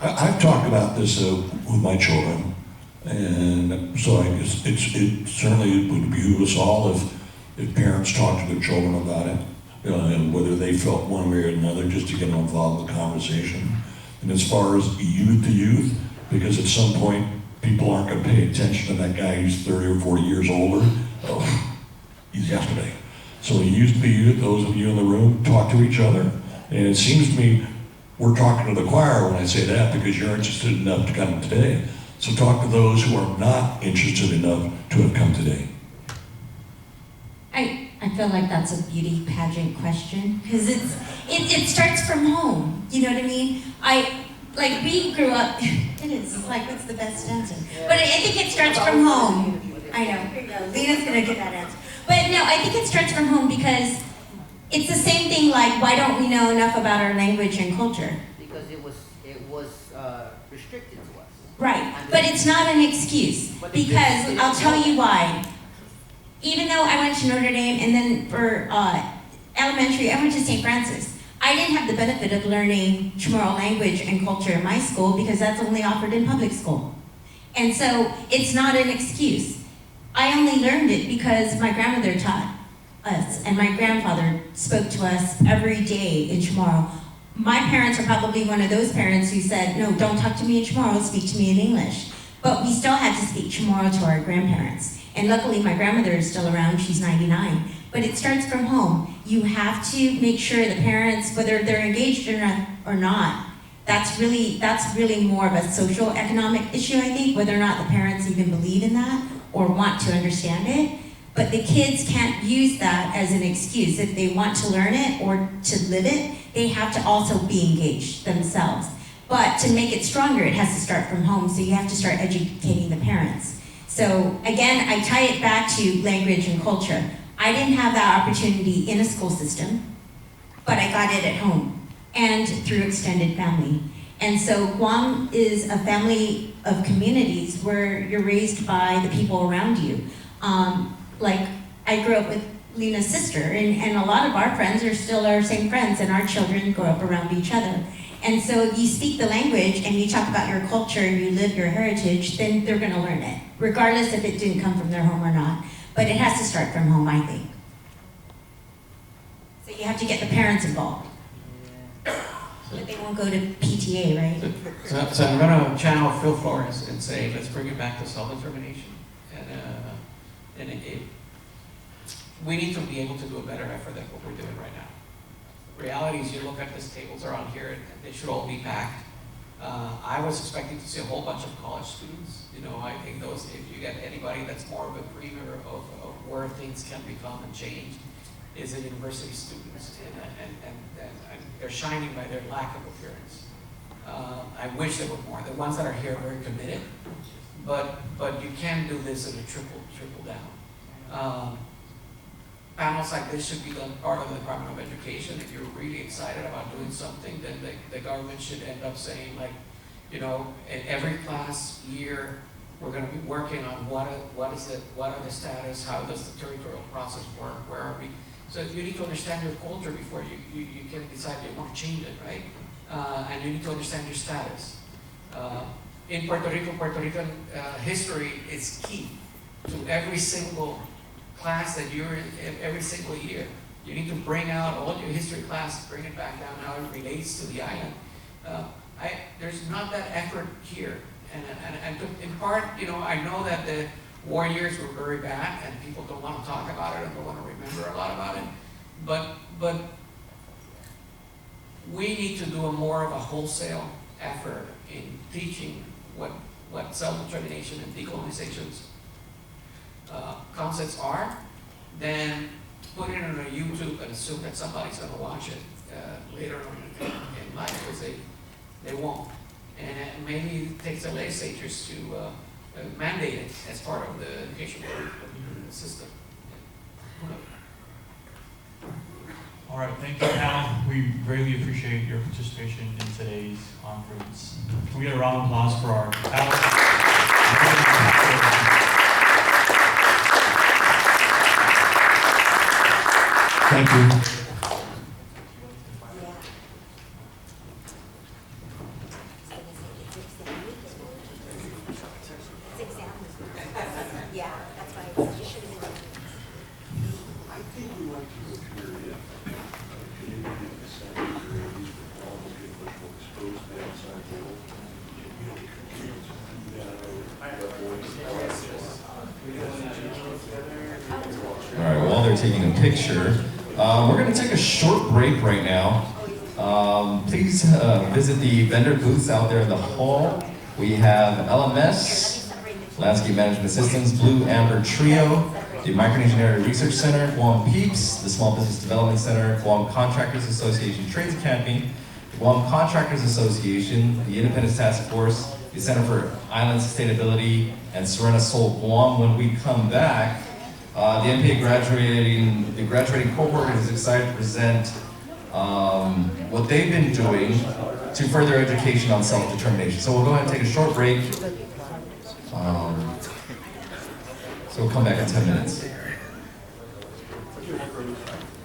I've talked about this with my children, and so it certainly would behoove us all if parents talk to their children about it, and whether they felt one way or another, just to get them involved in the conversation. And as far as youth to youth, because at some point people aren't going to pay attention to that guy who's 30 or 40 years older. Oh, he's yesterday. So youth to youth, those of you in the room, talk to each other. And it seems to me we're talking to the choir when I say that, because you're interested enough to come today. So talk to those who are not interested enough to have come today. I feel like that's a beauty pageant question, because it starts from home. You know what I mean? We grew up. It is like, what's the best answer? But I think it starts from home. I know. Lena's gonna get that answer. But no, I think it starts from home, because it's the same thing like, why don't we know enough about our language and culture? Because it was restricted to us. Right, but it's not an excuse, because I'll tell you why. Even though I went to Notre Dame, and then for elementary, I went to St. Francis. I didn't have the benefit of learning Chamorro language and culture in my school, because that's only offered in public school. And so it's not an excuse. I only learned it because my grandmother taught us, and my grandfather spoke to us every day in Chamorro. My parents are probably one of those parents who said, no, don't talk to me in Chamorro, speak to me in English. But we still had to speak Chamorro to our grandparents. And luckily my grandmother is still around, she's 99. But it starts from home. You have to make sure the parents, whether they're engaged or not, that's really more of a social economic issue, I think, whether or not the parents even believe in that or want to understand it. But the kids can't use that as an excuse. If they want to learn it or to live it, they have to also be engaged themselves. But to make it stronger, it has to start from home, so you have to start educating the parents. So again, I tie it back to language and culture. I didn't have that opportunity in a school system, but I got it at home and through extended family. And so Guam is a family of communities where you're raised by the people around you. Like I grew up with Lena's sister, and a lot of our friends are still our same friends, and our children grow up around each other. And so if you speak the language and you talk about your culture and you live your heritage, then they're gonna learn it, regardless if it didn't come from their home or not. But it has to start from home, I think. So you have to get the parents involved. But they won't go to PTA, right? So I'm gonna channel Phil Flores and say, let's bring it back to self-determination. And we need to be able to do a better effort than what we're doing right now. The reality is, you look at these tables around here, and they should all be packed. I was expecting to see a whole bunch of college students. You know, I think those, if you get anybody that's more of a dreamer of where things can become and change, is the university students, and they're shining by their lack of appearance. I wish there were more. The ones that are here are very committed, but you can do this in a triple down. Panels like this should be done part of the Department of Education. If you're really excited about doing something, then the government should end up saying, like, you know, in every class year, we're going to be working on what are the status, how does the territorial process work, where are we? So you need to understand your culture before you can decide you want to change it, right? And you need to understand your status. In Puerto Rican history is key to every single class that you're in every single year. You need to bring out all your history classes, bring it back down, how it relates to the island. There's not that effort here. And in part, you know, I know that the war years were very bad and people don't want to talk about it and don't want to remember a lot about it. But we need to do more of a wholesale effort in teaching what self-determination and decolonization's concepts are, then put it on a YouTube and assume that somebody's going to watch it later on in life, because they won't. And maybe it takes the legislatures to mandate it as part of the education system. All right, thank you, panel. We greatly appreciate your participation in today's conference. Can we get a round of applause for our panel? Thank you. All right, while they're taking a picture, we're going to take a short break right now. Please visit the vendor booths out there in the hall. We have LMS, Landscape Management Systems, Blue Amber Trio, the Micronesian Area Research Center, Guam PEEPS, the Small Business Development Center, Guam Contractors Association Trades Academy, the Guam Contractors Association, the Independence Task Force, the Center for Island Sustainability, and Serena Sol Guam. When we come back, the MPA graduating cohort is excited to present what they've been doing to further education on self-determination. So we'll go ahead and take a short break. So we'll come back in 10 minutes.